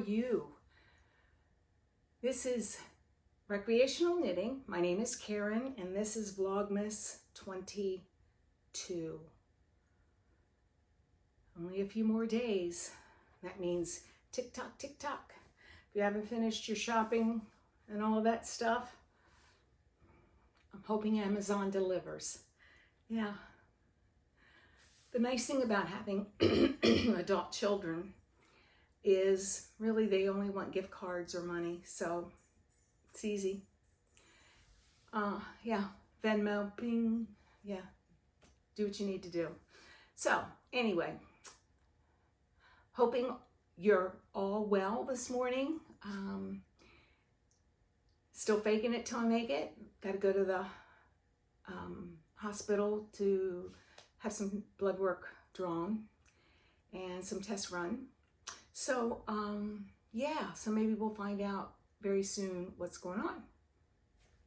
you? This is Recreational Knitting. My name is Karen, and this is Vlogmas 22. Only a few more days. That means tick-tock, tick-tock. If you haven't finished your shopping and all of that stuff, I'm hoping Amazon delivers. Yeah. The nice thing about having adult children is really they only want gift cards or money, so it's easy. Yeah, Venmo, bing, yeah, do what you need to do. So anyway, hoping you're all well this morning. Still faking it till I make it. Got to go to the hospital to have some blood work drawn and some tests run. So yeah, so maybe we'll find out very soon what's going on.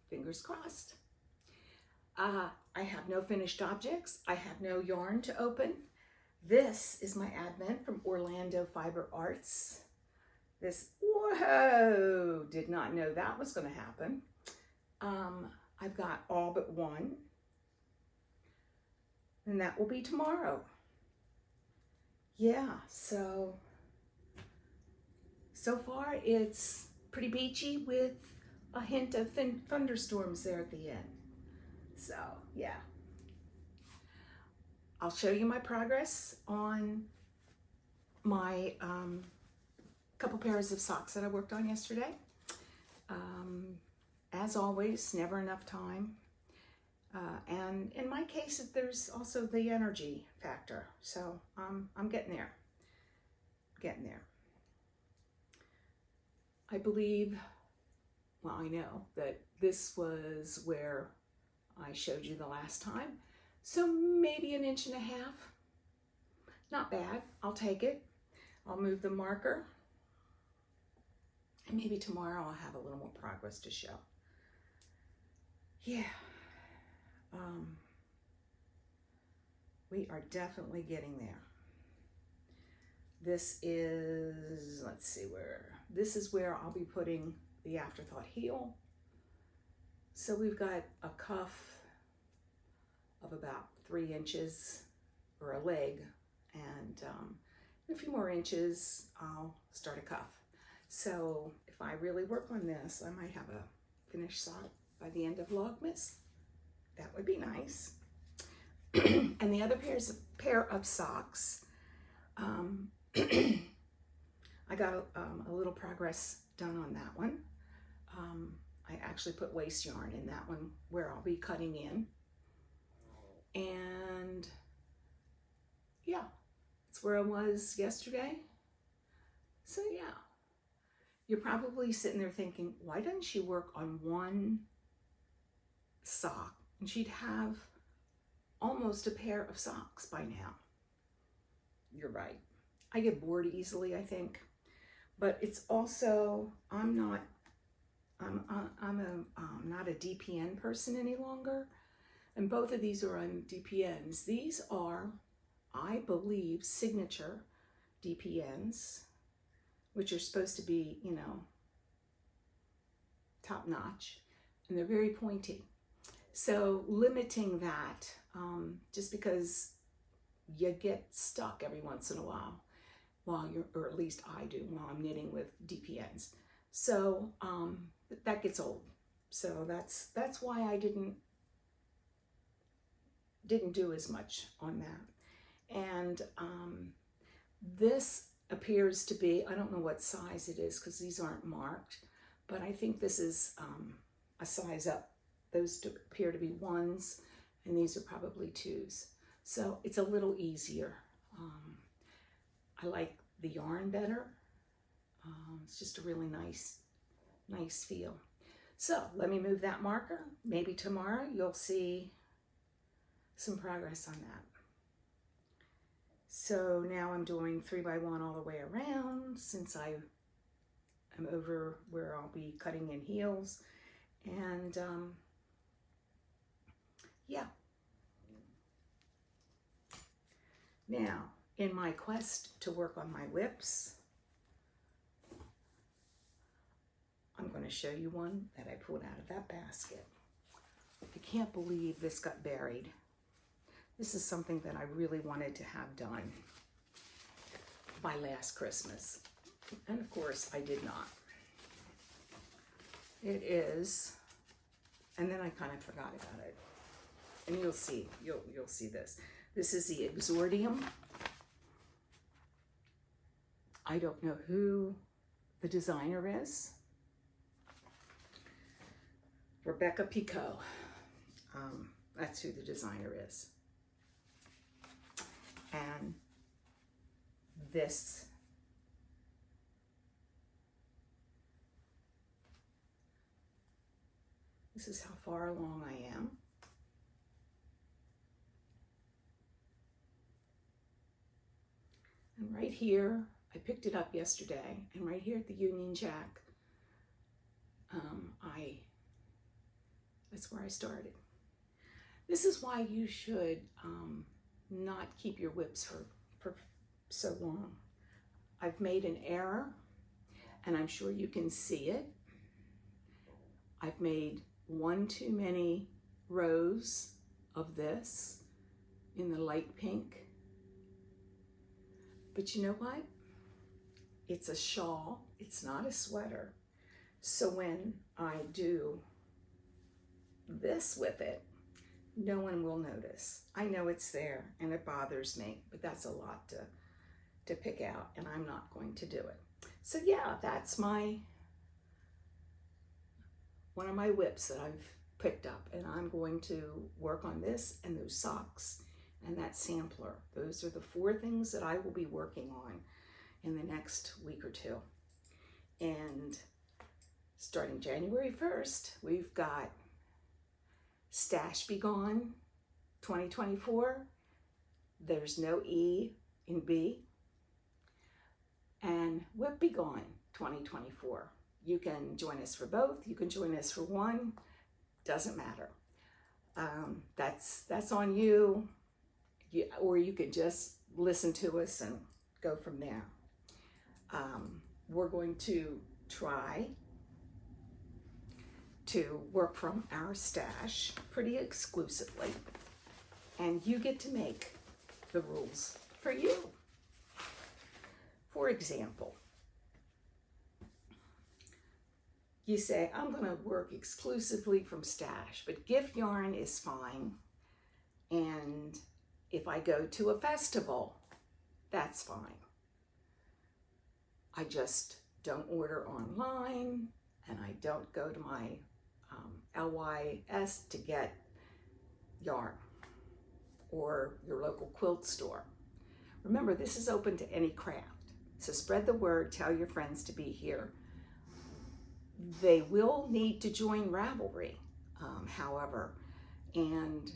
Fingers crossed. I have no finished objects. I have no yarn to open. This is my advent from Orlando Fiber Arts. This, whoa, did not know that was going to happen. I've got all but one, and that will be tomorrow. Yeah, so far it's pretty beachy with a hint of thunderstorms there at the end. So yeah, I'll show you my progress on my couple pairs of socks that I worked on yesterday. As always, never enough time. And in my case, there's also the energy factor. So I'm getting there, I believe, well, I know that this was where I showed you the last time. So maybe 1.5 inches. Not bad, I'll take it. I'll move the marker. And maybe tomorrow I'll have a little more progress to show. Yeah. We are definitely getting there. This is, let's see this is where I'll be putting the afterthought heel. So we've got a cuff of about 3 inches, or a leg, and in a few more inches, I'll start a cuff. So if I really work on this, I might have a finished sock by the end of Vlogmas. That would be nice. And the other pair of socks, I got a little progress done on that one. I actually put waste yarn in that one where I'll be cutting in. And yeah, it's where I was yesterday. So yeah, you're probably sitting there thinking, why doesn't she work on one sock? And she'd have almost a pair of socks by now. You're right. I get bored easily, I think. But it's also, I'm not a DPN person any longer. And both of these are on DPNs. These are, I believe, signature DPNs, which are supposed to be, you know, top notch. And they're very pointy. So limiting that, just because you get stuck every once in a while or at least I do while I'm knitting with DPNs. So that gets old. So that's why I didn't do as much on that. And this appears to be, I don't know what size it is because these aren't marked, but I think this is a size up. Those appear to be 1s, and these are probably 2s. So it's a little easier. I like the yarn better. It's just a really nice feel. So let me move that marker. Maybe tomorrow you'll see some progress on that. So now I'm doing 3x1 all the way around since I am over where I'll be cutting in heels. And yeah. Now, in my quest to work on my whips, I'm going to show you one that I pulled out of that basket. I can't believe this got buried. This is something that I really wanted to have done by last Christmas. And of course, I did not. It is, and then I kind of forgot about it. And you'll see this. This is the Exordium. I don't know who the designer is. Rebecca Picot. That's who the designer is. And this is how far along I am. And right here, I picked it up yesterday, and right here at the Union Jack, that's where I started. This is why you should not keep your whips for so long. I've made an error, and I'm sure you can see it. I've made one too many rows of this in the light pink. But you know what? It's a shawl, it's not a sweater. So when I do this with it, no one will notice. I know it's there and it bothers me, but that's a lot to pick out, and I'm not going to do it. So yeah, that's one of my whips that I've picked up, and I'm going to work on this and those socks and that sampler. Those are the 4 things that I will be working on in the next week or 2. And starting January 1st, we've got Stash Be Gone 2024. There's no E in B. And Whip Be Gone 2024. You can join us for both. You can join us for one. Doesn't matter. That's on you. Or you could just listen to us and go from there. We're going to try to work from our stash pretty exclusively, and you get to make the rules for you. For example, you say, I'm going to work exclusively from stash, but gift yarn is fine, and if I go to a festival, that's fine. I just don't order online, and I don't go to my LYS to get yarn or your local quilt store. Remember, this is open to any craft, so spread the word, tell your friends to be here. They will need to join Ravelry, however, and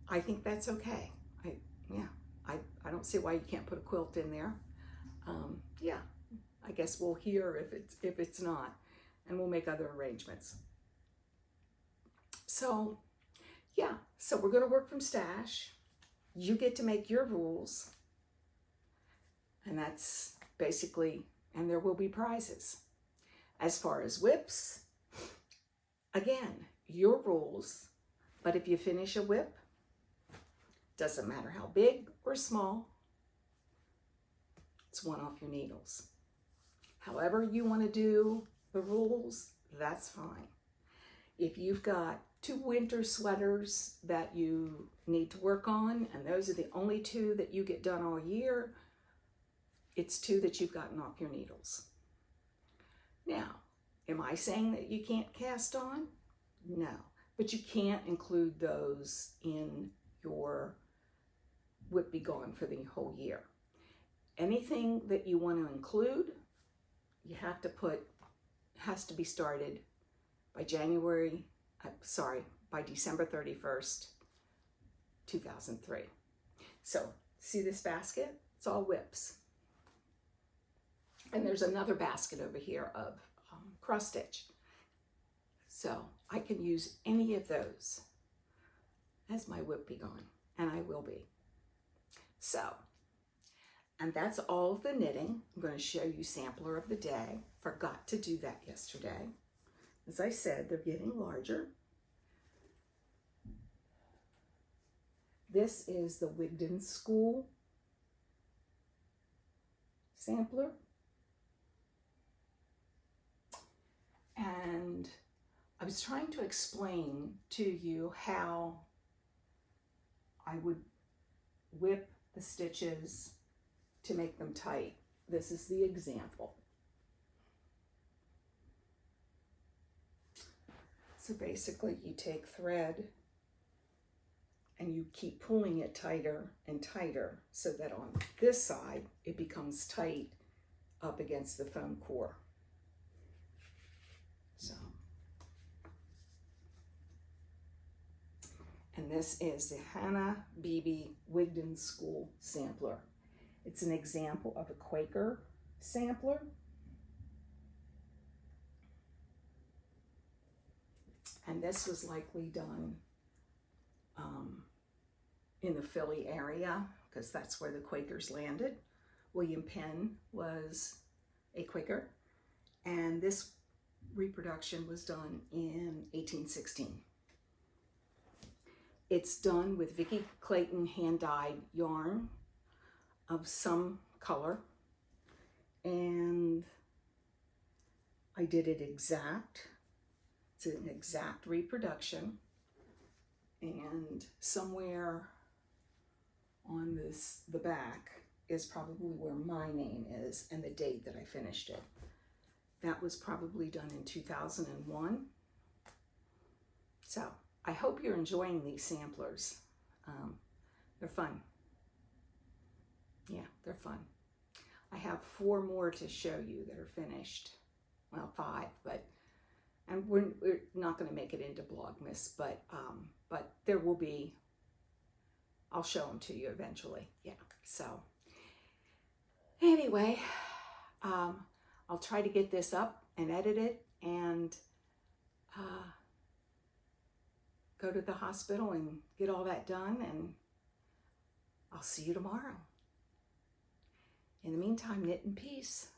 I think that's okay. I don't see why you can't put a quilt in there. Yeah, I guess we'll hear if it's not, and we'll make other arrangements. So yeah, so we're going to work from stash. You get to make your rules, and that's basically, and there will be prizes. As far as whips, again, your rules, but if you finish a whip, doesn't matter how big or small, it's one off your needles. However you want to do the rules, that's fine. If you've got 2 winter sweaters that you need to work on, and those are the only 2 that you get done all year, it's 2 that you've gotten off your needles. Now, am I saying that you can't cast on? No, but you can't include those in your Whip Be Gone for the whole year. Anything that you want to include, you have to has to be started by by December 31st, 2003. So, see this basket? It's all whips. And there's another basket over here of cross stitch. So I can use any of those as my Whip Be Gone, and I will be. So, and that's all of the knitting. I'm going to show you sampler of the day. Forgot to do that yesterday. as I said, they're getting larger. This is the Wigden School sampler. And I was trying to explain to you how I would whip the stitches to make them tight. This is the example. So basically you take thread and you keep pulling it tighter and tighter so that on this side it becomes tight up against the foam core. So, and this is the Hannah Beebe Wigden School sampler. It's an example of a Quaker sampler. And this was likely done in the Philly area, because that's where the Quakers landed. William Penn was a Quaker, and this reproduction was done in 1816. It's done with Vicki Clayton hand-dyed yarn of some color, and I did it exact. It's an exact reproduction, and somewhere on the back is probably where my name is and the date that I finished it. That was probably done in 2001. So I hope you're enjoying these samplers. They're fun. Yeah, they're fun. I have 4 more to show you that are finished. Well, 5, but and we're not going to make it into Vlogmas, but there will be. I'll show them to you eventually. Yeah. So anyway, I'll try to get this up and edit it and go to the hospital and get all that done, and I'll see you tomorrow. In the meantime, knit in peace.